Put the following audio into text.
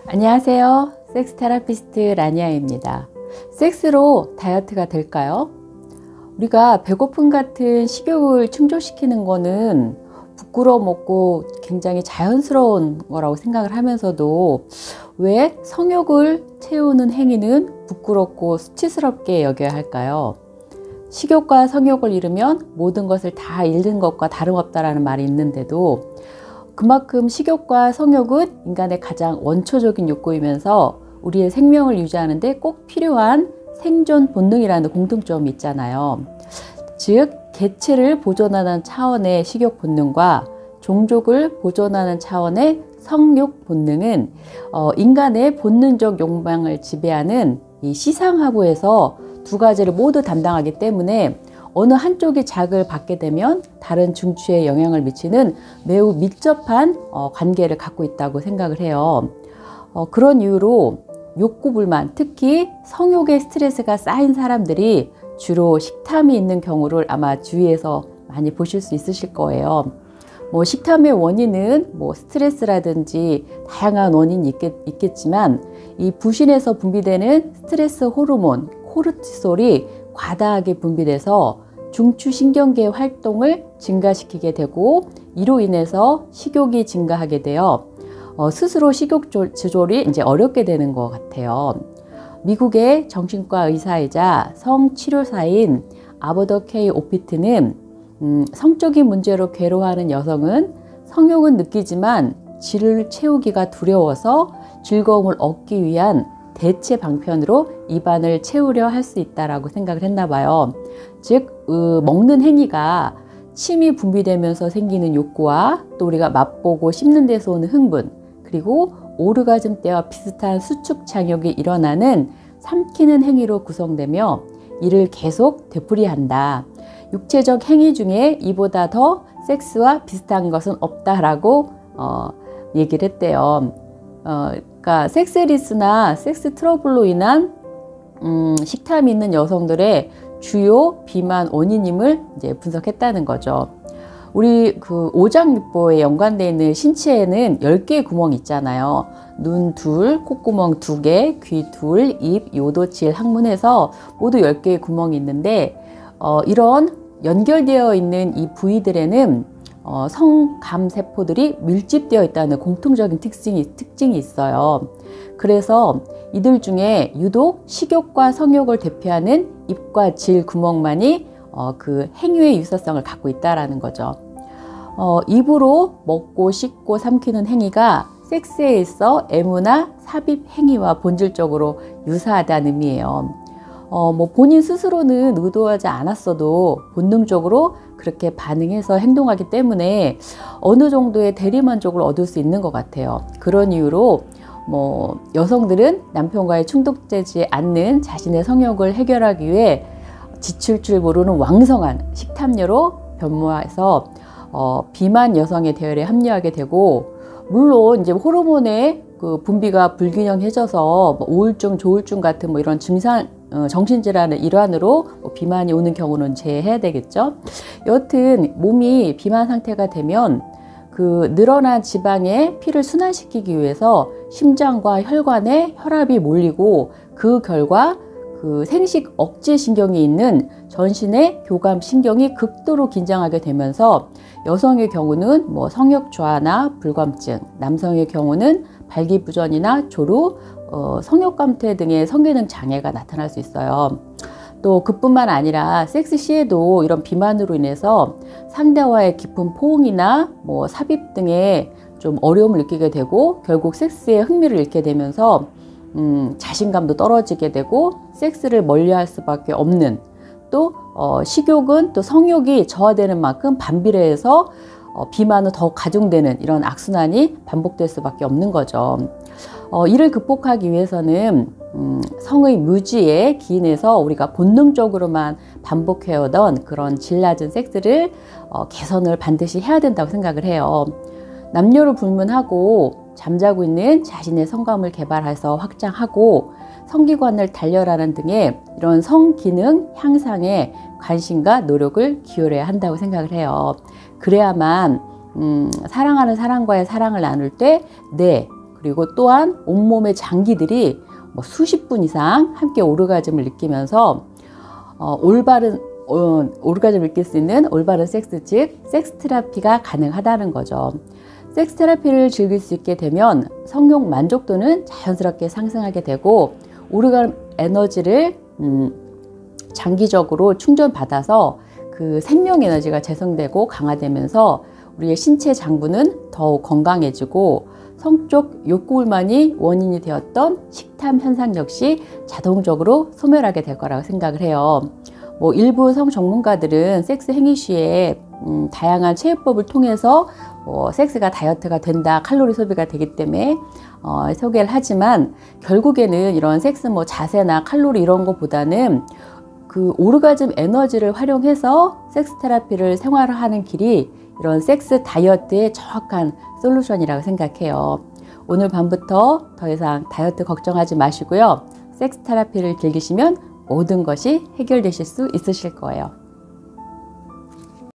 안녕하세요. 섹스 테라피스트 라니아입니다. 섹스로 다이어트가 될까요? 우리가 배고픔 같은 식욕을 충족시키는 거는 부끄러워 먹고 굉장히 자연스러운 거라고 생각을 하면서도 왜 성욕을 채우는 행위는 부끄럽고 수치스럽게 여겨야 할까요? 식욕과 성욕을 잃으면 모든 것을 다 잃는 것과 다름없다라는 말이 있는데도 그만큼 식욕과 성욕은 인간의 가장 원초적인 욕구이면서 우리의 생명을 유지하는 데 꼭 필요한 생존 본능이라는 공통점이 있잖아요. 즉, 개체를 보존하는 차원의 식욕 본능과 종족을 보존하는 차원의 성욕 본능은 인간의 본능적 욕망을 지배하는 이 시상하부에서 두 가지를 모두 담당하기 때문에 어느 한쪽이 자극을 받게 되면 다른 중추에 영향을 미치는 매우 밀접한 관계를 갖고 있다고 생각을 해요. 그런 이유로 욕구불만, 특히 성욕의 스트레스가 쌓인 사람들이 주로 식탐이 있는 경우를 아마 주위에서 많이 보실 수 있으실 거예요. 식탐의 원인은 스트레스라든지 다양한 원인이 있겠지만 이 부신에서 분비되는 스트레스 호르몬, 코르티솔이 과다하게 분비돼서 중추신경계의 활동을 증가시키게 되고 이로 인해서 식욕이 증가하게 되어 스스로 식욕 조절이 이제 어렵게 되는 것 같아요. 미국의 정신과 의사이자 성치료사인 아버더 케이 오피트는 성적인 문제로 괴로워하는 여성은 성욕은 느끼지만 질을 채우기가 두려워서 즐거움을 얻기 위한 대체 방편으로 입안을 채우려 할 수 있다라고 생각을 했나 봐요. 즉, 먹는 행위가 침이 분비되면서 생기는 욕구와 또 우리가 맛보고 씹는 데서 오는 흥분, 그리고 오르가즘 때와 비슷한 수축 장욕이 일어나는 삼키는 행위로 구성되며 이를 계속 되풀이한다. 육체적 행위 중에 이보다 더 섹스와 비슷한 것은 없다라고 얘기를 했대요. 그러니까 섹스리스나 섹스 트러블로 인한 식탐이 있는 여성들의 주요 비만 원인임을 이제 분석했다는 거죠. 우리 그 오장육부에 연관되어 있는 신체에는 10개의 구멍이 있잖아요. 눈 둘, 콧구멍 2개, 귀 둘, 입, 요도칠, 항문에서 모두 10개의 구멍이 있는데 이런 연결되어 있는 이 부위들에는 성감세포들이 밀집되어 있다는 공통적인 특징이 있어요. 그래서 이들 중에 유독 식욕과 성욕을 대표하는 입과 질 구멍만이 그 행위의 유사성을 갖고 있다는 거죠. 입으로 먹고 씹고 삼키는 행위가 섹스에 있어 애무나 삽입 행위와 본질적으로 유사하다는 의미예요. 본인 스스로는 의도하지 않았어도 본능적으로 그렇게 반응해서 행동하기 때문에 어느 정도의 대리만족을 얻을 수 있는 것 같아요. 그런 이유로 여성들은 남편과의 충족되지 않는 자신의 성욕을 해결하기 위해 지칠 줄 모르는 왕성한 식탐녀로 변모해서 비만 여성의 대열에 합류하게 되고, 물론 이제 호르몬의 그 분비가 불균형해져서 우울증, 조울증 같은 이런 증상, 정신질환의 일환으로 비만이 오는 경우는 제외해야 되겠죠. 여튼 몸이 비만 상태가 되면 그 늘어난 지방에 피를 순환시키기 위해서 심장과 혈관에 혈압이 몰리고 그 결과 그 생식 억제 신경이 있는 전신의 교감 신경이 극도로 긴장하게 되면서 여성의 경우는 성욕 저하나 불감증, 남성의 경우는 발기부전이나 조루, 성욕 감퇴 등의 성기능 장애가 나타날 수 있어요. 또 그뿐만 아니라 섹스 시에도 이런 비만으로 인해서 상대와의 깊은 포옹이나 삽입 등의 좀 어려움을 느끼게 되고 결국 섹스에 흥미를 잃게 되면서 자신감도 떨어지게 되고 섹스를 멀리할 수밖에 없는, 또 식욕은 또 성욕이 저하되는 만큼 반비례해서 비만은 더 가중되는 이런 악순환이 반복될 수밖에 없는 거죠. 이를 극복하기 위해서는 성의 무지에 기인해서 우리가 본능적으로만 반복해오던 그런 질 낮은 섹스를 개선을 반드시 해야 된다고 생각을 해요. 남녀를 불문하고 잠자고 있는 자신의 성감을 개발해서 확장하고 성기관을 단련하는 등의 이런 성기능 향상에 관심과 노력을 기울여야 한다고 생각을 해요. 그래야만 사랑하는 사람과의 사랑을 나눌 때 그리고 또한 온몸의 장기들이 뭐 수십 분 이상 함께 오르가즘을 느끼면서 올바른 오르가즘을 느낄 수 있는 올바른 섹스, 즉 섹스 테라피가 가능하다는 거죠. 섹스 테라피를 즐길 수 있게 되면 성욕 만족도는 자연스럽게 상승하게 되고 오르가즘 에너지를 장기적으로 충전받아서 그 생명 에너지가 재생되고 강화되면서 우리의 신체 장부는 더욱 건강해지고 성적 욕구불만이 원인이 되었던 식탐 현상 역시 자동적으로 소멸하게 될 거라고 생각을 해요. 뭐 일부 성 전문가들은 섹스 행위 시에 다양한 체육법을 통해서 섹스가 다이어트가 된다, 칼로리 소비가 되기 때문에 소개를 하지만 결국에는 이런 섹스 뭐 자세나 칼로리 이런 것보다는 그 오르가즘 에너지를 활용해서 섹스 테라피를 생활화하는 길이 이런 섹스 다이어트의 정확한 솔루션이라고 생각해요. 오늘 밤부터 더 이상 다이어트 걱정하지 마시고요. 섹스 테라피를 즐기시면 모든 것이 해결되실 수 있으실 거예요.